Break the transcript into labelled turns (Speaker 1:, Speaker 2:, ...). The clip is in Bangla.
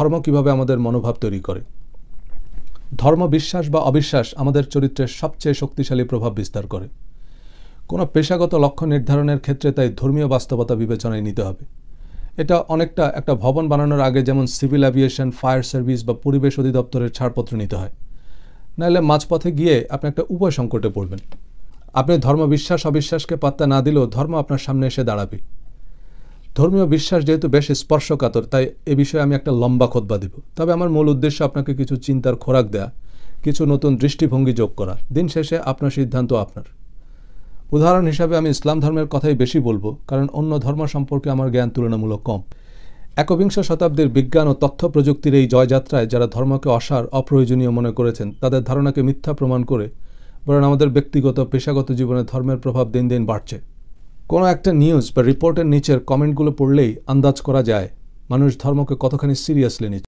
Speaker 1: ধর্ম কিভাবে আমাদের মনোভাব তৈরি করে। ধর্ম বিশ্বাস বা অবিশ্বাস আমাদের চরিত্রের সবচেয়ে শক্তিশালী প্রভাব বিস্তার করে। কোনো পেশাগত লক্ষ্য নির্ধারণের ক্ষেত্রে তাই ধর্মীয় বাস্তবতা বিবেচনায় নিতে হবে। এটা অনেকটা একটা ভবন বানানোর আগে যেমন সিভিল অ্যাভিয়েশন, ফায়ার সার্ভিস বা পরিবেশ অধিদপ্তরের ছাড়পত্র নিতে হয়, নাহলে মাঝপথে গিয়ে আপনি একটা উভয় সংকটে পড়বেন। আপনি ধর্ম বিশ্বাস অবিশ্বাসকে পাত্তা না দিলেও ধর্ম আপনার সামনে এসে দাঁড়াবে। ধর্মীয় বিশ্বাস যেহেতু বেশ স্পর্শকাতর, তাই এ বিষয়ে আমি একটা লম্বা খুতবা দিব। তবে আমার মূল উদ্দেশ্য আপনাকে কিছু চিন্তার খোরাক দেয়া, কিছু নতুন দৃষ্টিভঙ্গি যোগ করা। দিন শেষে আপনার সিদ্ধান্ত আপনার। উদাহরণ হিসাবে আমি ইসলাম ধর্মের কথাই বেশি বলবো, কারণ অন্য ধর্ম সম্পর্কে আমার জ্ঞান তুলনামূলক কম। একবিংশ শতাব্দীর বিজ্ঞান ও তথ্য প্রযুক্তির এই জয়যাত্রায় যারা ধর্মকে অসার, অপ্রয়োজনীয় মনে করেছেন, তাদের ধারণাকে মিথ্যা প্রমাণ করে বরং আমাদের ব্যক্তিগত পেশাগত জীবনে ধর্মের প্রভাব দিন দিন বাড়ছে। কোনো একটা নিউজ বা রিপোর্টের নিচের কমেন্টগুলো পড়লেই আন্দাজ করা যায় মানুষ ধর্মকে কতখানি সিরিয়াসলি নিচ্ছে।